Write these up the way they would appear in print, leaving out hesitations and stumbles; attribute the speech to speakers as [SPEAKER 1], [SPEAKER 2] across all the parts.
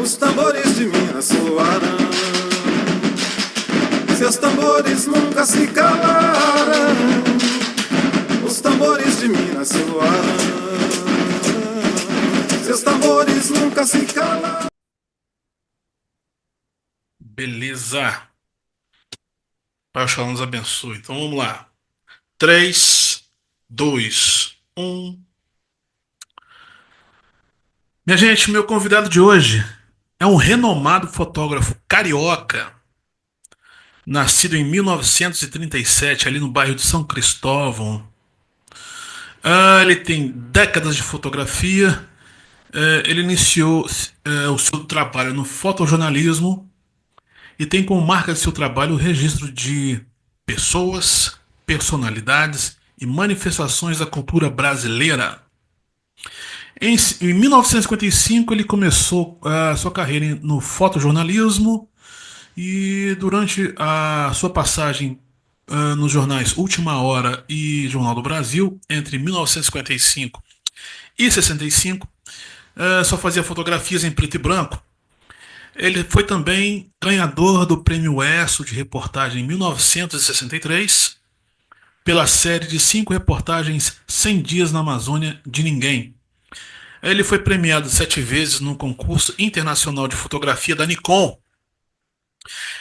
[SPEAKER 1] Os tambores de Minas soaram, seus tambores nunca se calaram. Os tambores de Minas soaram, seus tambores nunca se calaram.
[SPEAKER 2] Beleza. Pai Oxalá nos abençoe. Então vamos lá. 3, 2, 1. Minha gente, meu convidado de hoje é um renomado fotógrafo carioca, nascido em 1937, ali no bairro de São Cristóvão. Ele tem décadas de fotografia. Ele iniciou o seu trabalho no fotojornalismo e tem como marca de seu trabalho o registro de pessoas, personalidades e manifestações da cultura brasileira. Em 1955, ele começou a sua carreira no fotojornalismo e durante a sua passagem nos jornais Última Hora e Jornal do Brasil, entre 1955 e 65, só fazia fotografias em preto e branco. Ele foi também ganhador do Prêmio ESSO de reportagem em 1963 pela série de 5 reportagens 100 Dias na Amazônia de Ninguém. Ele foi premiado 7 vezes no concurso internacional de fotografia da Nikon.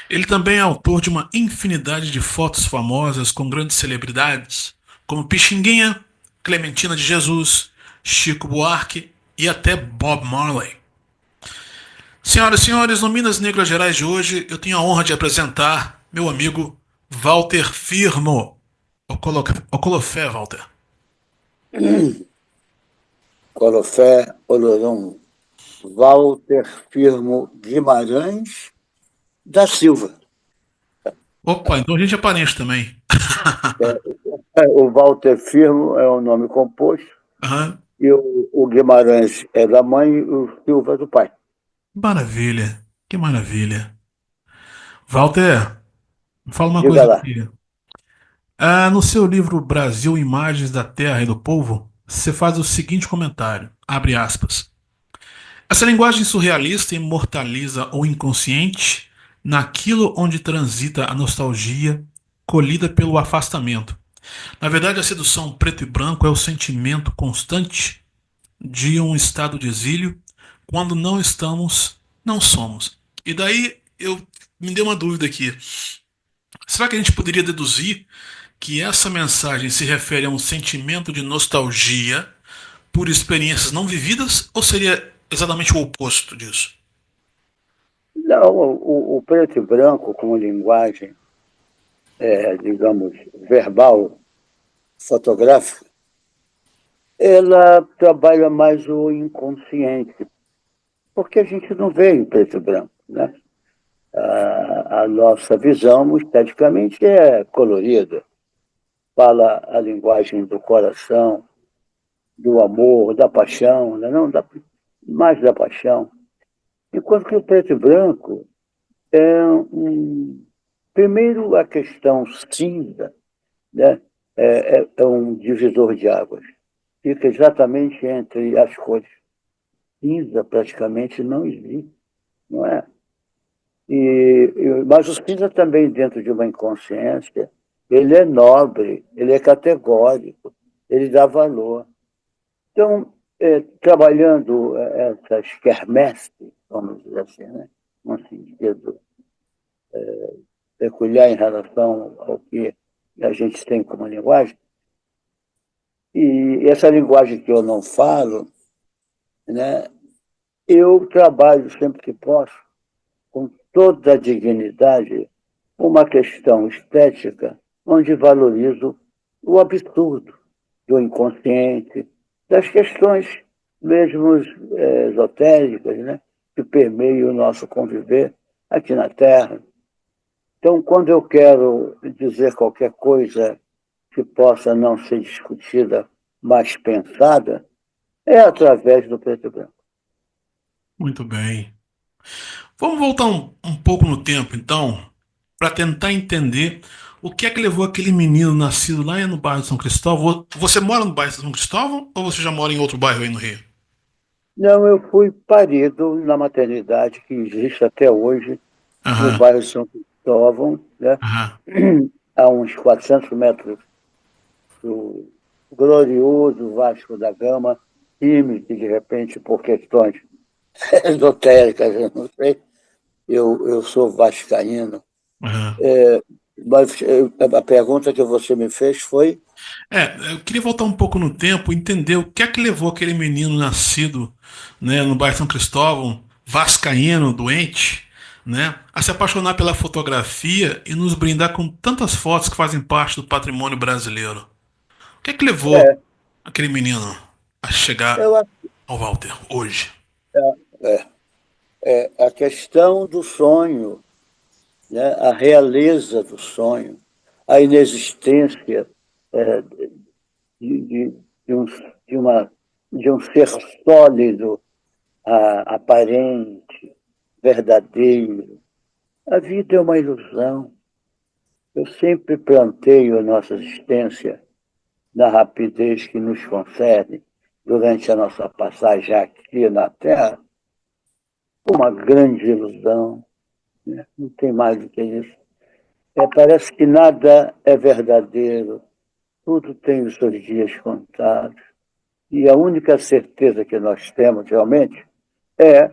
[SPEAKER 2] Ele também é autor de uma infinidade de fotos famosas com grandes celebridades, como Pixinguinha, Clementina de Jesus, Chico Buarque e até Bob Marley. Senhoras e senhores, no Minas Negras Gerais de hoje, eu tenho a honra de apresentar meu amigo Walter Firmo. Ocolofé, Walter.
[SPEAKER 3] Colofé, Olorum, Walter Firmo Guimarães da Silva.
[SPEAKER 2] Opa, então a gente é parente também.
[SPEAKER 3] O Walter Firmo é um nome composto,
[SPEAKER 2] Aham.
[SPEAKER 3] e o Guimarães é da mãe e o Silva do pai.
[SPEAKER 2] Maravilha, que maravilha. Walter, me fala uma
[SPEAKER 3] Diga
[SPEAKER 2] coisa
[SPEAKER 3] lá.
[SPEAKER 2] aqui. No seu livro Brasil, Imagens da Terra e do Povo, você faz o seguinte comentário, abre aspas. Essa linguagem surrealista imortaliza o inconsciente naquilo onde transita a nostalgia colhida pelo afastamento. Na verdade, a sedução preto e branco é o sentimento constante de um estado de exílio. Quando não estamos, não somos. E daí eu me deu uma dúvida aqui. Será que a gente poderia deduzir que essa mensagem se refere a um sentimento de nostalgia por experiências não vividas ou seria exatamente o oposto disso?
[SPEAKER 3] Não, o preto e branco como linguagem, digamos, verbal, fotográfica, ela trabalha mais o inconsciente, porque a gente não vê em preto e branco, né? A nossa visão, esteticamente, é colorida, fala a linguagem do coração, do amor, da paixão, né? Não, mais da paixão. Enquanto que o preto e branco é primeiro a questão cinza, né? É um divisor de águas. Fica exatamente entre as cores. Cinza praticamente não existe, não é? Mas o cinza também, dentro de uma inconsciência, ele é nobre, ele é categórico, ele dá valor. Então, trabalhando essas quermesses, vamos dizer assim, né? Num sentido peculiar em relação ao que a gente tem como linguagem, e essa linguagem que eu não falo, né? Eu trabalho sempre que posso, com toda a dignidade, uma questão estética onde valorizo o absurdo do inconsciente, das questões mesmo esotéricas, né, que permeiam o nosso conviver aqui na Terra. Então, quando eu quero dizer qualquer coisa que possa não ser discutida, mas pensada, é através do preto e branco.
[SPEAKER 2] Muito bem. Vamos voltar um pouco no tempo, então, para tentar entender o que é que levou aquele menino nascido lá no bairro de São Cristóvão. Você mora no bairro de São Cristóvão ou você já mora em outro bairro aí no Rio?
[SPEAKER 3] Não, eu fui parido na maternidade que existe até hoje, no
[SPEAKER 2] Aham,
[SPEAKER 3] bairro São Cristóvão, né?
[SPEAKER 2] aham,
[SPEAKER 3] A uns 400 metros do glorioso Vasco da Gama, time que, de repente, por questões esotéricas, eu não sei, eu sou vascaíno.
[SPEAKER 2] aham.
[SPEAKER 3] Mas a pergunta que você me fez foi,
[SPEAKER 2] Eu queria voltar um pouco no tempo, entender o que é que levou aquele menino nascido, né, no bairro São Cristóvão, vascaíno, doente, né, a se apaixonar pela fotografia e nos brindar com tantas fotos que fazem parte do patrimônio brasileiro. O que é que levou
[SPEAKER 3] é,
[SPEAKER 2] aquele menino a chegar
[SPEAKER 3] eu acho
[SPEAKER 2] ao Walter hoje?
[SPEAKER 3] é, a questão do sonho, né? A realeza do sonho, a inexistência é, de, de, de, um, de um ser sólido, aparente, verdadeiro. A vida é uma ilusão. Eu sempre planteio a nossa existência na rapidez que nos concede durante a nossa passagem aqui na Terra, uma grande ilusão, né? Não tem mais do que isso. Parece que nada é verdadeiro, tudo tem os seus dias contados. E a única certeza que nós temos realmente é,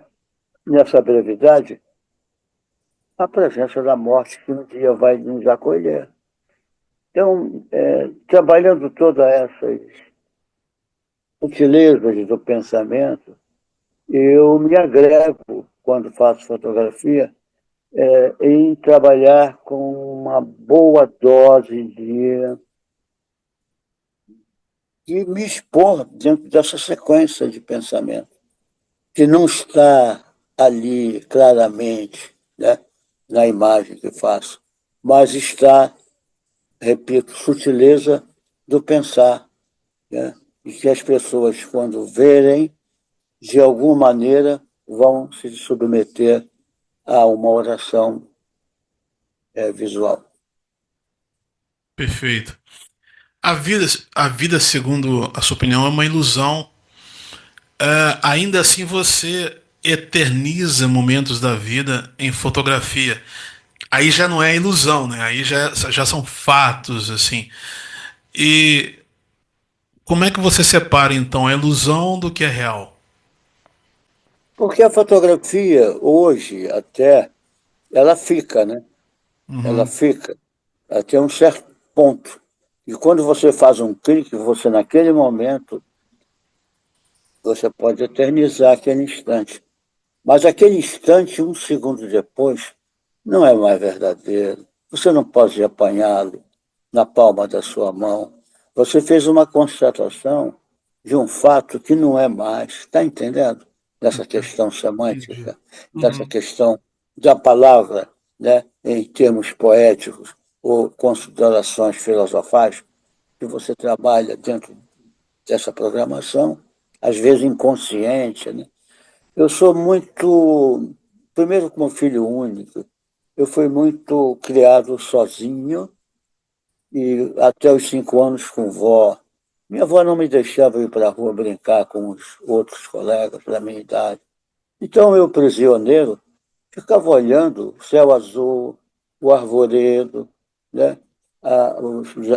[SPEAKER 3] nessa brevidade, a presença da morte que um dia vai nos acolher. Então, trabalhando todas essas sutilezas do pensamento, eu me agrego, quando faço fotografia, em trabalhar com uma boa dose de me expor dentro dessa sequência de pensamento, que não está ali claramente, né, na imagem que faço, mas está, repito, sutileza do pensar, né, e que as pessoas, quando verem, de alguma maneira, vão se submeter a uma oração visual.
[SPEAKER 2] Perfeito. A vida, segundo a sua opinião, é uma ilusão. Ainda assim, você eterniza momentos da vida em fotografia. Aí já não é ilusão, né? Aí já são fatos, assim. E como é que você separa, então, a ilusão do que é real?
[SPEAKER 3] Porque a fotografia, hoje, até, ela fica, né? Ela
[SPEAKER 2] Uhum,
[SPEAKER 3] fica até um certo ponto. E quando você faz um clique, você, naquele momento, você pode eternizar aquele instante. Mas aquele instante, um segundo depois, não é mais verdadeiro. Você não pode apanhá-lo na palma da sua mão. Você fez uma constatação de um fato que não é mais. Está entendendo? Dessa questão
[SPEAKER 2] entendi.
[SPEAKER 3] semântica, dessa
[SPEAKER 2] Uhum.
[SPEAKER 3] questão da palavra, né, em termos poéticos ou considerações filosofais, que você trabalha dentro dessa programação, às vezes inconsciente, né? Eu sou muito, primeiro como filho único, eu fui muito criado sozinho e até os 5 anos com vó. Minha avó não me deixava ir para a rua brincar com os outros colegas da minha idade. Então eu, prisioneiro, ficava olhando o céu azul, o arvoredo, né?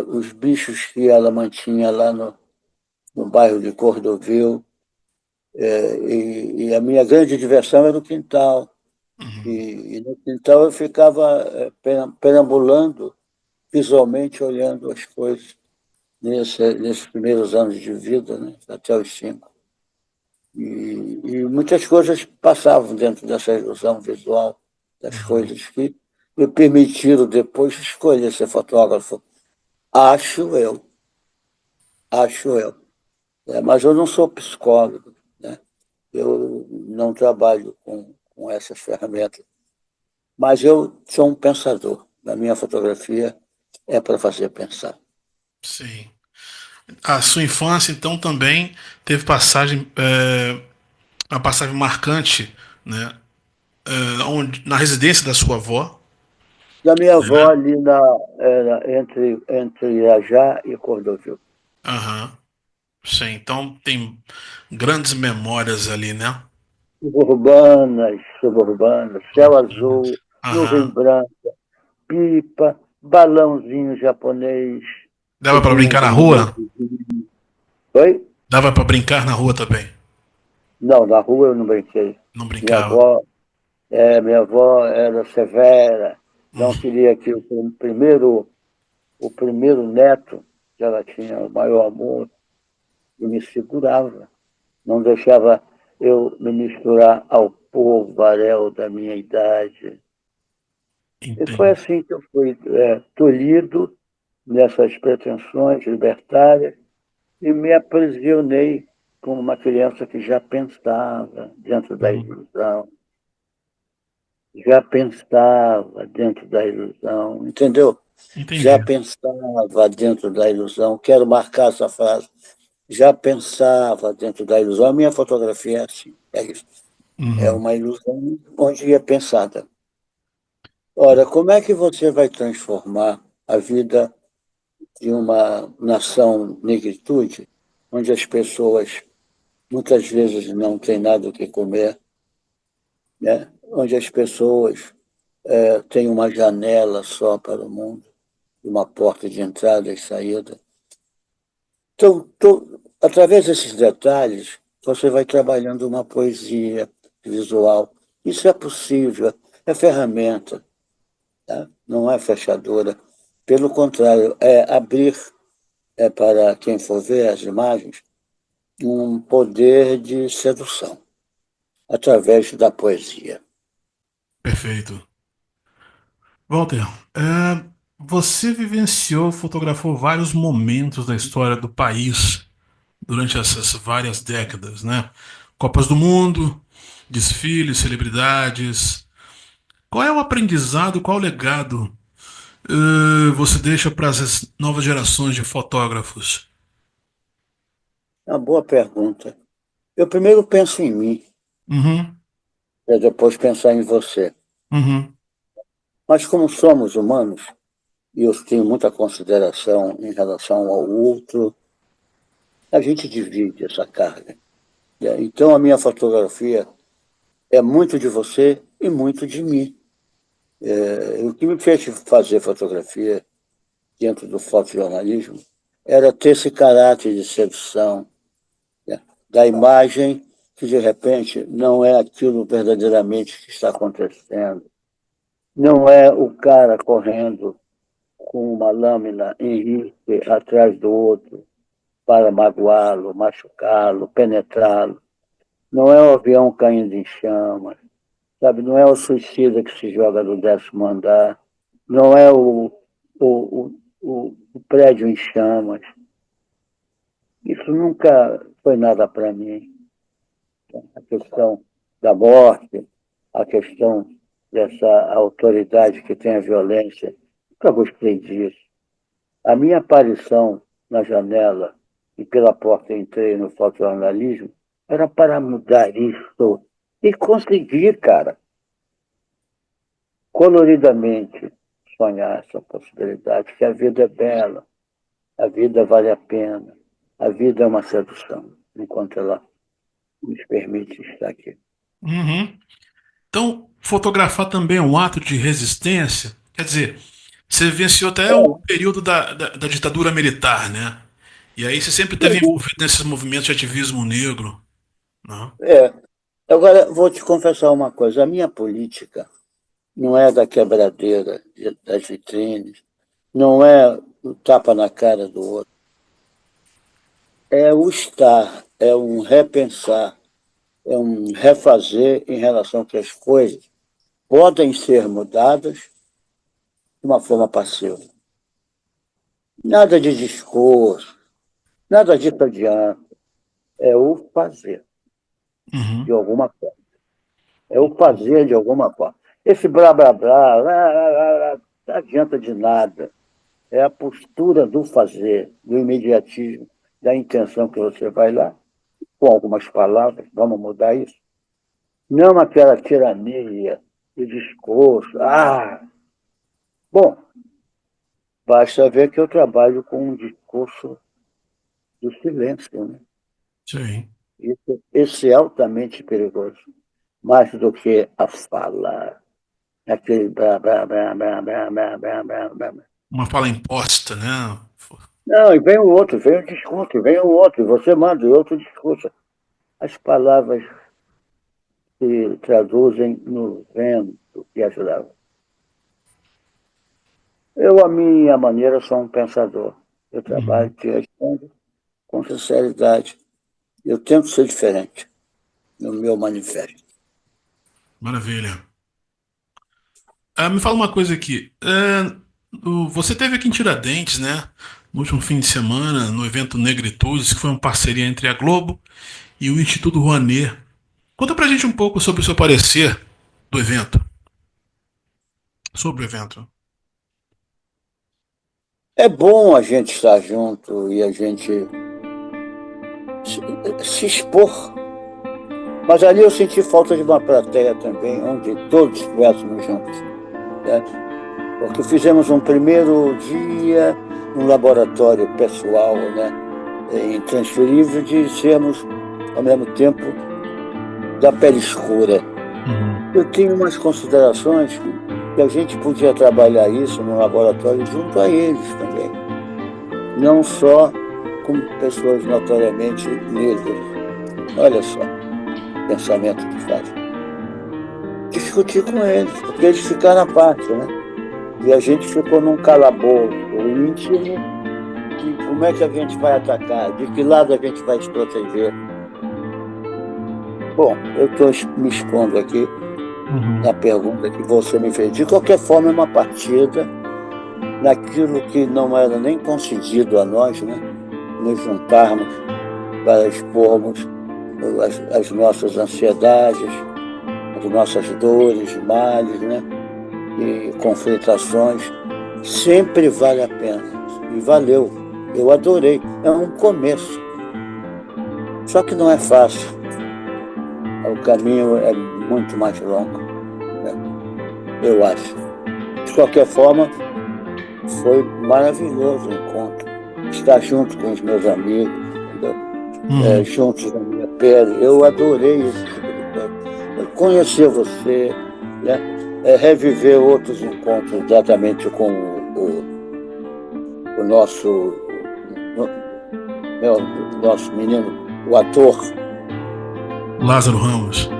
[SPEAKER 3] Os bichos que ela mantinha lá no bairro de Cordovil. E a minha grande diversão era o quintal.
[SPEAKER 2] Uhum.
[SPEAKER 3] E no quintal eu ficava perambulando, visualmente olhando as coisas nesses primeiros anos de vida, né, até os 5. E muitas coisas passavam dentro dessa ilusão visual, das
[SPEAKER 2] Uhum.
[SPEAKER 3] coisas que me permitiram depois escolher ser fotógrafo. Acho eu, acho eu. Mas eu não sou psicólogo, né? Eu não trabalho com essas ferramentas. Mas eu sou um pensador. A minha fotografia é para fazer pensar.
[SPEAKER 2] Sim. A sua infância, então, também teve uma passagem marcante, né? Na residência da sua avó,
[SPEAKER 3] Da minha avó
[SPEAKER 2] né?
[SPEAKER 3] ali entre Irajá e Cordovil.
[SPEAKER 2] Aham. Sim, então tem grandes memórias ali, né?
[SPEAKER 3] Suburbanas, suburbanas, céu azul, nuvem
[SPEAKER 2] Aham.
[SPEAKER 3] branca, pipa, balãozinho japonês,
[SPEAKER 2] Dava pra brincar
[SPEAKER 3] subindo
[SPEAKER 2] na
[SPEAKER 3] no meu
[SPEAKER 2] rua?
[SPEAKER 3] vizinho. Oi?
[SPEAKER 2] Dava pra brincar na rua também.
[SPEAKER 3] Não, na rua eu não brinquei.
[SPEAKER 2] Não
[SPEAKER 3] Minha
[SPEAKER 2] brincava.
[SPEAKER 3] avó, minha avó era severa, não
[SPEAKER 2] Hum,
[SPEAKER 3] queria que o primeiro neto, que ela tinha o maior amor, e me segurava, não deixava eu me misturar ao povo da minha idade. E foi
[SPEAKER 2] entendi.
[SPEAKER 3] assim que eu fui tolhido nessas pretensões libertárias e me aprisionei como uma criança que já pensava dentro da
[SPEAKER 2] Uhum.
[SPEAKER 3] ilusão, já pensava dentro da ilusão, entendeu? Já
[SPEAKER 2] Entendi.
[SPEAKER 3] pensava dentro da ilusão. Quero marcar essa frase. Já pensava dentro da ilusão. A minha fotografia é assim, é isso. É
[SPEAKER 2] Uhum.
[SPEAKER 3] uma ilusão onde é pensada. Ora, como é que você vai transformar a vida de uma nação negritude, onde as pessoas muitas vezes não têm nada o que comer, né? Onde as pessoas têm uma janela só para o mundo, uma porta de entrada e saída? Então, através desses detalhes, você vai trabalhando uma poesia visual. Isso é possível, é ferramenta, tá? Não é fechadura. Pelo contrário, é abrir para quem for ver as imagens um poder de sedução através da poesia.
[SPEAKER 2] Perfeito. Walter, você vivenciou, fotografou vários momentos da história do país durante essas várias décadas, né? Copas do Mundo, desfiles, celebridades. Qual é o aprendizado, qual o legado você deixa para as novas gerações de fotógrafos?
[SPEAKER 3] É uma boa pergunta. Eu primeiro penso em mim,
[SPEAKER 2] Uhum,
[SPEAKER 3] para depois pensar em você.
[SPEAKER 2] uhum,
[SPEAKER 3] Mas como somos humanos, e eu tenho muita consideração em relação ao outro, a gente divide essa carga. Então, a minha fotografia é muito de você e muito de mim. O que me fez fazer fotografia dentro do fotojornalismo era ter esse caráter de sedução, né? Da imagem que, de repente, não é aquilo verdadeiramente que está acontecendo. Não é o cara correndo com uma lâmina em risco atrás do outro para magoá-lo, machucá-lo, penetrá-lo. Não é o avião caindo em chamas, sabe? Não é o suicida que se joga do 10º andar, não é o, o prédio em chamas. Isso nunca foi nada para mim. A questão da morte, a questão dessa autoridade que tem a violência, nunca gostei disso. A minha aparição na janela e pela porta entrei no fotojornalismo era para mudar isso. E consegui, cara, coloridamente sonhar essa possibilidade, que a vida é bela, a vida vale a pena, a vida é uma sedução, enquanto ela nos permite estar aqui.
[SPEAKER 2] uhum. Então, fotografar também é um ato de resistência. Quer dizer, você vivenciou até o período da ditadura militar, né? E aí você sempre esteve envolvido nesses movimentos de ativismo negro, né?
[SPEAKER 3] É. Agora, vou te confessar uma coisa: a minha política não é da quebradeira das vitrines, não é o tapa na cara do outro, é o estar, é um repensar, é um refazer em relação a que as coisas podem ser mudadas de uma forma passiva. Nada de discurso, nada disso adianta. É o fazer de
[SPEAKER 2] Uhum.
[SPEAKER 3] alguma forma. É o fazer de alguma forma. Esse blá blá blá, não adianta de nada. É a postura do fazer, do imediatismo, da intenção que você vai lá, com algumas palavras, vamos mudar isso. Não aquela tirania de discurso. Bom, basta ver que eu trabalho com um discurso do silêncio, né?
[SPEAKER 2] Sim.
[SPEAKER 3] Esse é altamente perigoso, mais do que a fala, aquele blá, blá, blá, blá, blá, blá, blá, blá, blá.
[SPEAKER 2] Uma fala imposta, né?
[SPEAKER 3] Não, e vem o outro, vem o discurso, vem o outro, e você manda o outro discurso. As palavras se traduzem no vento que ajudava. Eu, à minha maneira, sou um pensador. Eu trabalho,
[SPEAKER 2] Uhum.
[SPEAKER 3] te respondo com sinceridade. Eu tento ser diferente no meu manifesto.
[SPEAKER 2] Maravilha. Me fala uma coisa aqui. Você teve aqui em Tiradentes, né? No último fim de semana, no evento Negritudes, que foi uma parceria entre a Globo e o Instituto Rouanet. Conta pra gente um pouco sobre o seu parecer do evento. Sobre o evento.
[SPEAKER 3] É bom a gente estar junto e a gente se expor. Mas ali eu senti falta de uma plateia também, onde todos estivéssemos juntos. Certo? Porque fizemos um primeiro dia um laboratório pessoal, né, intransferível de sermos, ao mesmo tempo, da pele escura.
[SPEAKER 2] Uhum.
[SPEAKER 3] Eu tenho umas considerações que a gente podia trabalhar isso no laboratório junto a eles também, não só como pessoas notoriamente negras. Olha só, o pensamento que faz. Discutir com eles, porque eles ficaram à parte, né? E a gente ficou num calabouço íntimo de como é que a gente vai atacar, de que lado a gente vai se proteger. Bom, eu estou me expondo aqui
[SPEAKER 2] Uhum.
[SPEAKER 3] na pergunta que você me fez. De qualquer forma, é uma partida naquilo que não era nem concedido a nós, né? Nos juntarmos para expormos as nossas ansiedades, as nossas dores, males, né? E conflitações. Sempre vale a pena. E valeu. Eu adorei. É um começo. Só que não é fácil. O caminho é muito mais longo, né? Eu acho. De qualquer forma, foi maravilhoso o encontro. Estar junto com os meus amigos, entendeu?
[SPEAKER 2] Uhum.
[SPEAKER 3] Juntos na minha pele. Eu adorei esse tipo de coisa. Conhecer você, né? Reviver outros encontros exatamente com o nosso, nosso menino, o ator
[SPEAKER 2] Lázaro Ramos.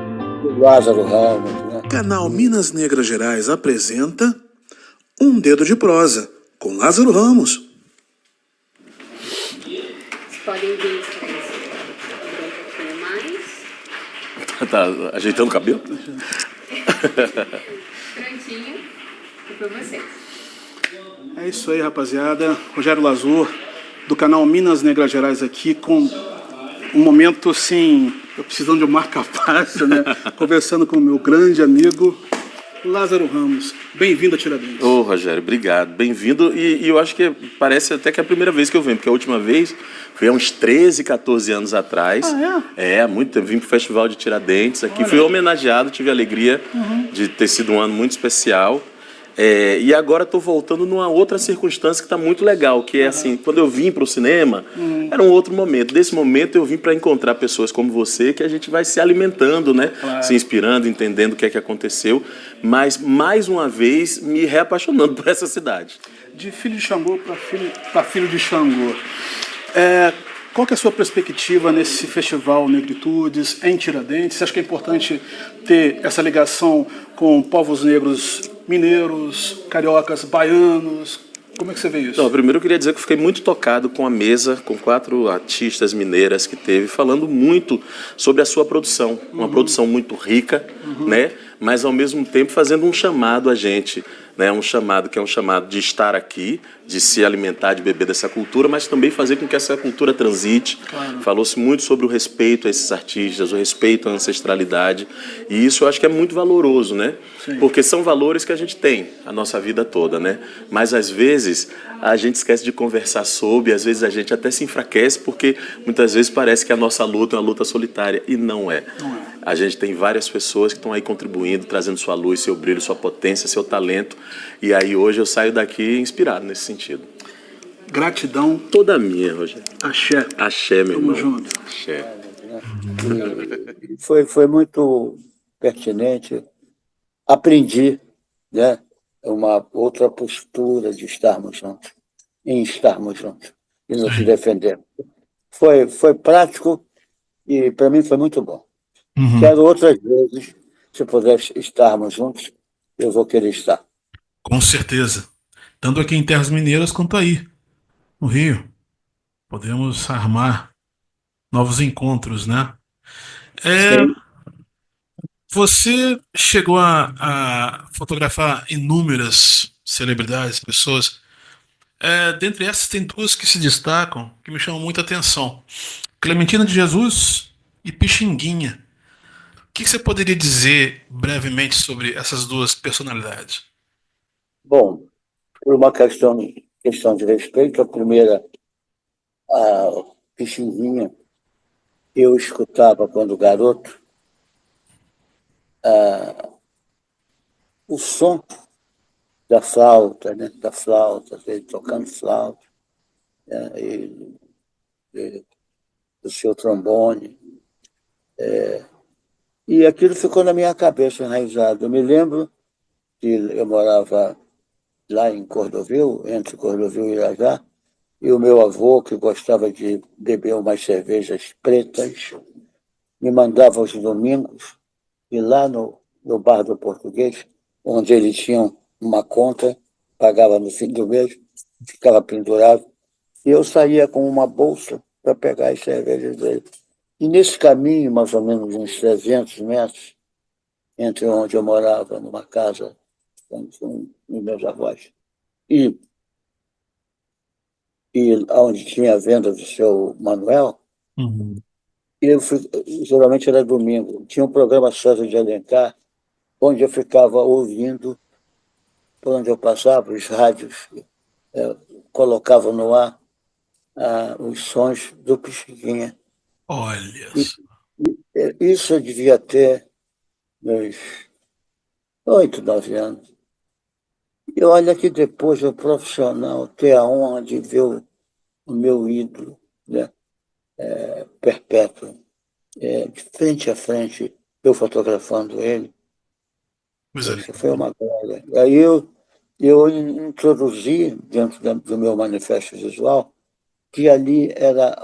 [SPEAKER 3] Lázaro Ramos, né?
[SPEAKER 1] Canal Minas Negras Gerais apresenta Um Dedo de Prosa, com Lázaro Ramos.
[SPEAKER 4] Vocês podem vir para esse um pouquinho mais.
[SPEAKER 5] Tá ajeitando o cabelo?
[SPEAKER 4] Prontinho. E para vocês.
[SPEAKER 1] É isso aí, rapaziada. Rogério Lazur, do canal Minas Negras Gerais aqui, com um momento, assim, eu precisando de um marca-passo, né? Conversando com o meu grande amigo Lázaro Ramos. Bem-vindo a Tiradentes.
[SPEAKER 5] Ô, Rogério, obrigado. Bem-vindo. E eu acho que parece até que é a primeira vez que eu venho, porque a última vez foi há uns 13, 14 anos atrás.
[SPEAKER 1] Ah,
[SPEAKER 5] há muito tempo. Vim pro Festival de Tiradentes aqui. Fui homenageado, tive a alegria de ter sido um ano muito especial. E agora estou voltando numa outra circunstância que está muito legal, que é assim, quando eu vim para o cinema, era um outro momento. Desse momento eu vim para encontrar pessoas como você, que a gente vai se alimentando, né?
[SPEAKER 1] Claro.
[SPEAKER 5] Se inspirando, entendendo o que é que aconteceu, mas mais uma vez me reapaixonando por essa cidade.
[SPEAKER 1] De filho de Xangô para filho de Xangô. Qual que é a sua perspectiva nesse festival Negritudes em Tiradentes? Você acha que é importante ter essa ligação com povos negros mineiros, cariocas, baianos? Como é que você vê isso?
[SPEAKER 5] Não, primeiro eu queria dizer que eu fiquei muito tocado com a mesa, com 4 artistas mineiras que teve, falando muito sobre a sua produção. Uma produção muito rica, né? Mas ao mesmo tempo fazendo um chamado a gente, né? Um chamado que é um chamado de estar aqui, de se alimentar, de beber dessa cultura, mas também fazer com que essa cultura transite.
[SPEAKER 1] Claro.
[SPEAKER 5] Falou-se muito sobre o respeito a esses artistas, o respeito à ancestralidade, e isso eu acho que é muito valoroso, né?
[SPEAKER 1] Sim.
[SPEAKER 5] Porque são valores que a gente tem a nossa vida toda, né? Mas às vezes a gente esquece de conversar sobre, às vezes a gente até se enfraquece porque muitas vezes parece que a nossa luta é uma luta solitária, e não é.
[SPEAKER 1] Não é.
[SPEAKER 5] A gente tem várias pessoas que estão aí contribuindo, trazendo sua luz, seu brilho, sua potência, seu talento, e aí hoje eu saio daqui inspirado nesse sentido.
[SPEAKER 1] Gratidão.
[SPEAKER 5] Toda minha, Rogério.
[SPEAKER 1] Axé.
[SPEAKER 5] Axé, meu
[SPEAKER 1] Tamo
[SPEAKER 5] irmão.
[SPEAKER 1] junto.
[SPEAKER 5] Axé.
[SPEAKER 3] Foi muito pertinente. Aprendi, né, uma outra postura de estarmos juntos, em estarmos juntos e nos
[SPEAKER 2] Sim.
[SPEAKER 3] defender. Foi prático e para mim foi muito bom.
[SPEAKER 2] Uhum.
[SPEAKER 3] Quero outras vezes, se puder estarmos juntos, eu vou querer estar.
[SPEAKER 2] Com certeza. Tanto aqui em Terras Mineiras quanto aí, no Rio. Podemos armar novos encontros, né? É,
[SPEAKER 3] Sim.
[SPEAKER 2] você chegou a fotografar inúmeras celebridades, pessoas. Dentre essas, tem duas que se destacam, que me chamam muita atenção: Clementina de Jesus e Pixinguinha. O que você poderia dizer brevemente sobre essas duas personalidades?
[SPEAKER 3] Bom, por uma questão de respeito, a primeira, a Pixinguinha, eu escutava quando garoto o som da flauta, né? Da flauta, dele tocando flauta, né? E do seu trombone. E aquilo ficou na minha cabeça enraizado. Eu me lembro que eu morava lá em Cordovil, entre Cordovil e Irajá, e o meu avô, que gostava de beber umas cervejas pretas, me mandava aos domingos ir lá no bar do Português, onde ele tinha uma conta, pagava no fim do mês, ficava pendurado, e eu saía com uma bolsa para pegar as cervejas dele. E nesse caminho, mais ou menos uns 300 metros, entre onde eu morava, numa casa com os meus avós, e, e onde tinha a venda do seu Manuel,
[SPEAKER 2] Uhum.
[SPEAKER 3] geralmente era domingo, tinha um programa César de Alencar, onde eu ficava ouvindo, por onde eu passava, os rádios colocavam no ar os sons do Pixinguinha.
[SPEAKER 2] Olha
[SPEAKER 3] E
[SPEAKER 2] só.
[SPEAKER 3] isso eu devia ter meus 8, 9 anos. E olha que depois eu profissional ter a honra de ver o meu ídolo, né, perpétuo, de frente a frente, eu fotografando ele.
[SPEAKER 2] Coisa
[SPEAKER 3] Poxa, foi
[SPEAKER 2] linda.
[SPEAKER 3] uma glória. Aí eu introduzi dentro do meu manifesto visual que ali era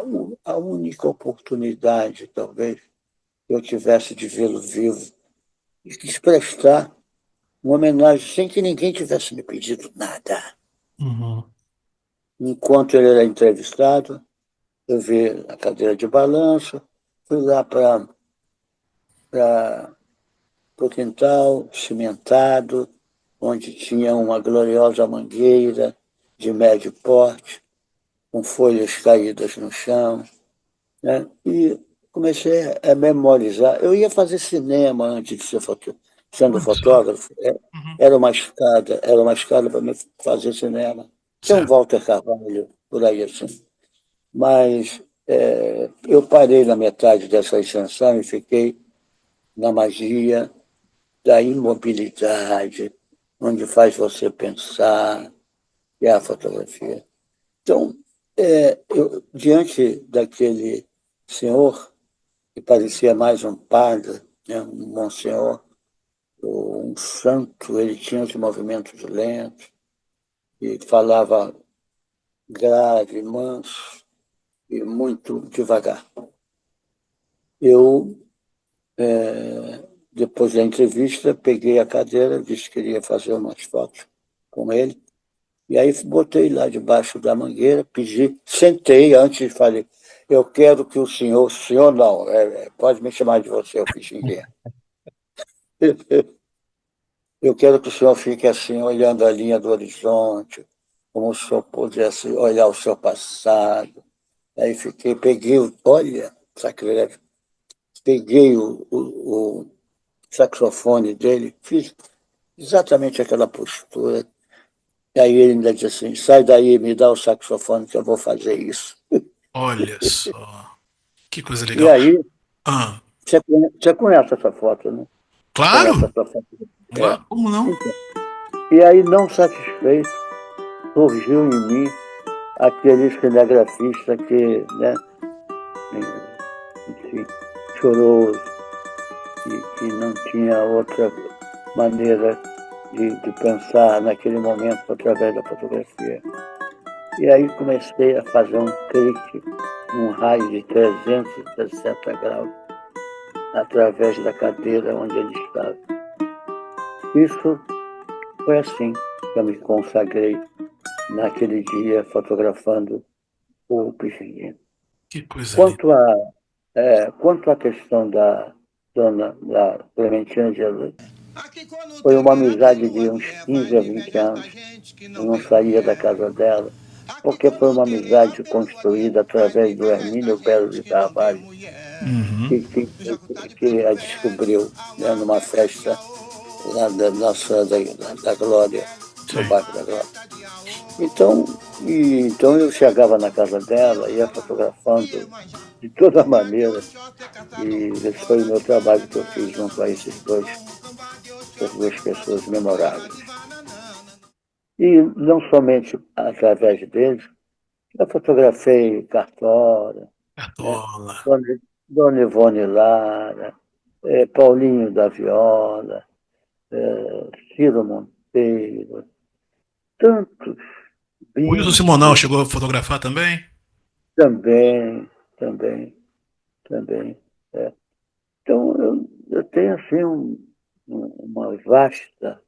[SPEAKER 3] a única oportunidade, talvez, que eu tivesse de vê-lo vivo e quis prestar uma homenagem sem que ninguém tivesse me pedido nada.
[SPEAKER 2] Uhum.
[SPEAKER 3] Enquanto ele era entrevistado, eu vi a cadeira de balanço, fui lá para o quintal cimentado, onde tinha uma gloriosa mangueira de médio porte, com folhas caídas no chão, né? E comecei a memorizar. Eu ia fazer cinema antes de ser sendo
[SPEAKER 2] Olha só.
[SPEAKER 3] fotógrafo.
[SPEAKER 2] Uhum.
[SPEAKER 3] Era uma escada para me fazer cinema. Tem um
[SPEAKER 2] Certo.
[SPEAKER 3] Walter Carvalho por aí assim. Mas eu parei na metade dessa ascensão e fiquei na magia da imobilidade, onde faz você pensar, é a fotografia. Então, diante daquele senhor, que parecia mais um padre, né, um monsenhor, ou um santo, ele tinha os movimentos lentos, e falava grave, manso e muito devagar. Eu, depois da entrevista, peguei a cadeira, disse que queria fazer umas fotos com ele, e aí botei lá debaixo da mangueira, pedi, sentei antes e falei, eu quero que o senhor não, pode me chamar de você, o Pixinguinha. Eu quero que o senhor fique assim, olhando a linha do horizonte, como o senhor pudesse olhar o seu passado. Aí peguei, olha, sacrilégio, peguei o saxofone dele, fiz exatamente aquela postura. E aí ele ainda disse assim, sai daí, me dá o saxofone que eu vou fazer isso.
[SPEAKER 2] Olha só. Que coisa
[SPEAKER 3] E
[SPEAKER 2] legal.
[SPEAKER 3] aí,
[SPEAKER 2] Ah,
[SPEAKER 3] você conhece essa foto, né? Conhece
[SPEAKER 2] claro!
[SPEAKER 3] essa foto? É.
[SPEAKER 2] Como não?
[SPEAKER 3] Então, e aí, não satisfeito, surgiu em mim aquele cinegrafista que, né, enfim, choroso, que não tinha outra maneira de pensar naquele momento através da fotografia. E aí comecei a fazer um clique num raio de 360 graus através da cadeira onde ele estava. Isso foi assim que eu me consagrei naquele dia fotografando o Pixinguinha.
[SPEAKER 2] Que coisa linda.
[SPEAKER 3] Quanto à questão da Clementina de Jesus, foi uma amizade de uns 15 a 20 anos. Eu não saía da casa dela, porque foi uma amizade construída através do Hermínio Belo de Carvalho, que a descobriu, né, numa festa lá da Nossa da Glória, no bairro da Glória. Então eu chegava na casa dela, ia fotografando de toda maneira, e esse foi o meu trabalho que eu fiz junto a essas duas pessoas memoráveis. E não somente através deles, eu fotografei Cartola,
[SPEAKER 2] Cartola.
[SPEAKER 3] né? Dona Ivone Lara, Paulinho da Viola, Ciro Monteiro, tantos.
[SPEAKER 2] Wilson Simonal chegou a fotografar também?
[SPEAKER 3] Também. Então, eu tenho assim uma vasta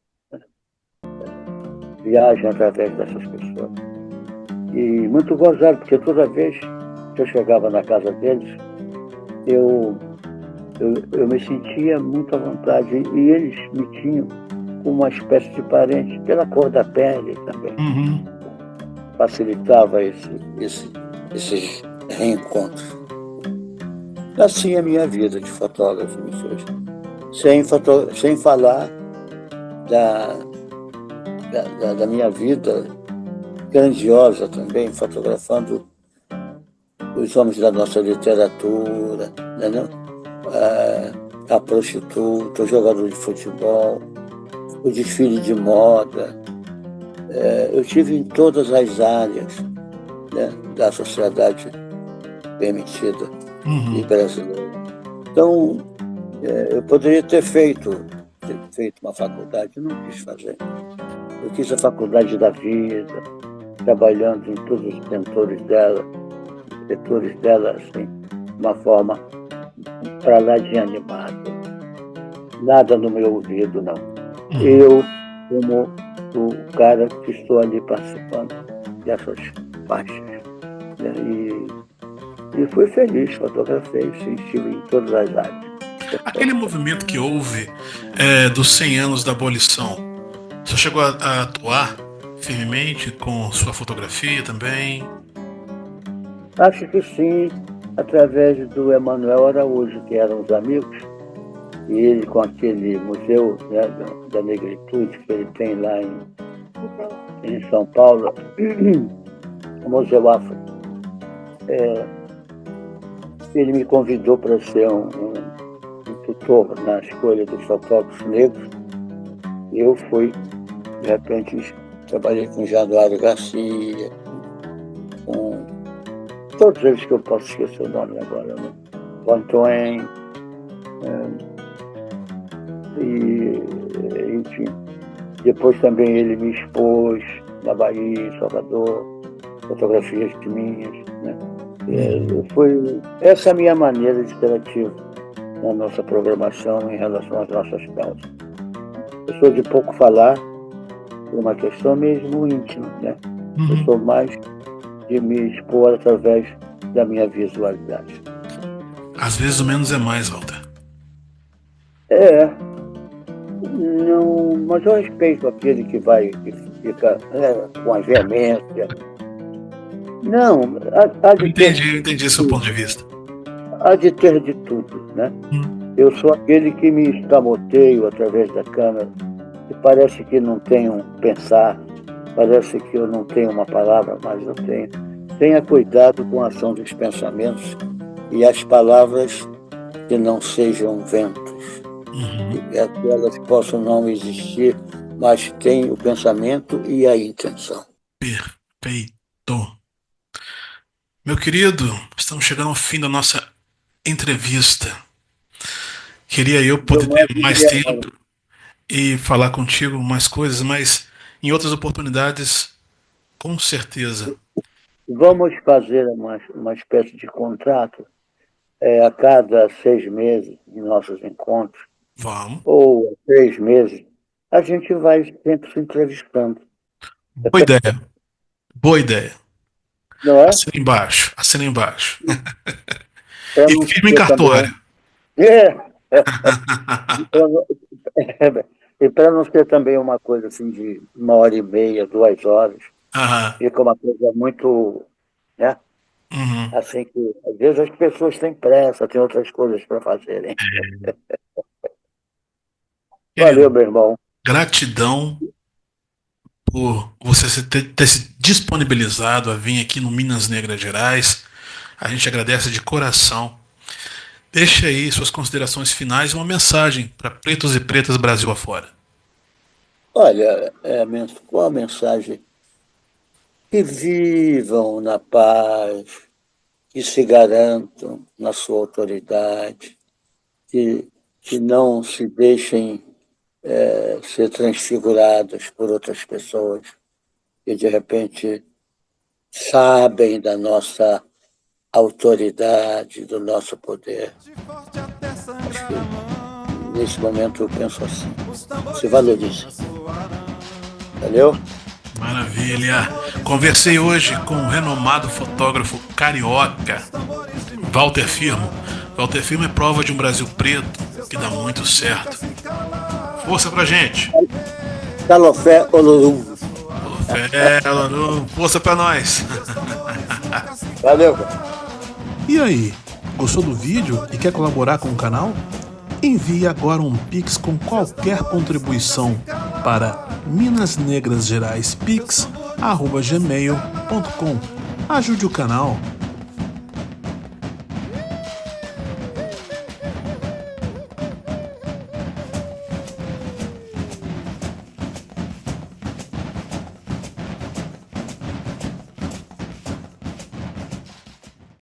[SPEAKER 3] viagem através dessas pessoas. E muito gozado, porque toda vez que eu chegava na casa deles, eu me sentia muito à vontade. E eles me tinham como uma espécie de parente, pela cor da pele também. Facilitava esses reencontros. Assim é a minha vida de fotógrafo, sem falar da minha vida grandiosa também, fotografando os homens da nossa literatura, né? A prostituta, o jogador de futebol, o desfile de moda. Eu tive em todas as áreas, né, da sociedade permitida e brasileira. Então, eu poderia ter feito uma faculdade, não quis fazer. Eu quis a faculdade da vida, trabalhando em todos os setores dela, assim, de uma forma para lá de animada. Nada no meu ouvido, não. Eu, como o cara que estou ali participando dessas faixas. E fui feliz, fotografei, estive em todas as áreas.
[SPEAKER 2] Aquele movimento que houve dos 100 anos da abolição, você chegou a atuar firmemente com sua fotografia também?
[SPEAKER 3] Acho que sim, através do Emanuel Araújo, que eram os amigos, e ele com aquele museu, né, da negritude que ele tem lá em São Paulo, o Museu Afro. Ele me convidou para ser um tutor na escolha dos fotógrafos negros. Eu fui, de repente, trabalhei com Januário Garcia, com todos eles que eu posso esquecer o nome agora, né? Antoine, enfim. Depois também ele me expôs na Bahia, em Salvador, fotografias minhas, né? Essa é a minha maneira de ser ativo na nossa programação em relação às nossas causas. Eu sou de pouco falar, por uma questão mesmo íntima, né? Eu sou mais de me expor através da minha visualidade.
[SPEAKER 2] Às vezes o menos é mais, Walter.
[SPEAKER 3] Não, mas eu respeito aquele que fica com a veemência. Não,
[SPEAKER 2] Entendi seu ponto de vista.
[SPEAKER 3] Há de ter de tudo, né? Eu sou aquele que me escamoteio através da câmera, e parece que não tenho pensar, parece que eu não tenho uma palavra, mas eu tenho. Tenha cuidado com a ação dos pensamentos e as palavras que não sejam ventos. Que elas possam não existir, mas tem o pensamento e a intenção.
[SPEAKER 2] Perfeito. Meu querido, estamos chegando ao fim da nossa entrevista. Queria eu
[SPEAKER 3] Eu
[SPEAKER 2] poder ter
[SPEAKER 3] mais do
[SPEAKER 2] mais
[SPEAKER 3] que amado.
[SPEAKER 2] tempo e falar contigo mais coisas, mas em outras oportunidades, com certeza.
[SPEAKER 3] Vamos fazer uma espécie de contrato a cada 6 meses em nossos encontros,
[SPEAKER 2] Vamos.
[SPEAKER 3] ou 3 meses, a gente vai sempre se entrevistando,
[SPEAKER 2] Boa ideia. Boa ideia.
[SPEAKER 3] não é?
[SPEAKER 2] Assina embaixo. Assina embaixo.
[SPEAKER 3] Para
[SPEAKER 2] E
[SPEAKER 3] não
[SPEAKER 2] firme em
[SPEAKER 3] ser também.
[SPEAKER 2] cartório.
[SPEAKER 3] É, e para não ser também uma coisa assim de 1 hora e meia, 2 horas,
[SPEAKER 2] Aham.
[SPEAKER 3] fica uma coisa muito, né?
[SPEAKER 2] Uhum.
[SPEAKER 3] Assim que às vezes as pessoas têm pressa, têm outras coisas para fazerem. Valeu,
[SPEAKER 2] Querido,
[SPEAKER 3] meu irmão.
[SPEAKER 2] gratidão por você ter se disponibilizado a vir aqui no Minas Negras Gerais. A gente agradece de coração. Deixe aí suas considerações finais e uma mensagem para pretos e pretas Brasil afora.
[SPEAKER 3] Olha, qual a mensagem? Que vivam na paz, que se garantam na sua autoridade, que não se deixem ser transfigurados por outras pessoas, que de repente sabem da nossa autoridade, do nosso poder. Acho que nesse momento eu penso assim. Se valorize. Valeu?
[SPEAKER 2] Maravilha! Conversei hoje com o renomado fotógrafo carioca, Walter Firmo. Walter Firmo é prova de um Brasil preto que dá muito certo. Força pra gente!
[SPEAKER 3] Calofé Olorum.
[SPEAKER 2] Força pra nós!
[SPEAKER 3] Valeu, cara.
[SPEAKER 2] E aí, gostou do vídeo e quer colaborar com o canal? Envie agora um Pix com qualquer contribuição para minasnegrasgeraispix@gmail.com. Ajude o canal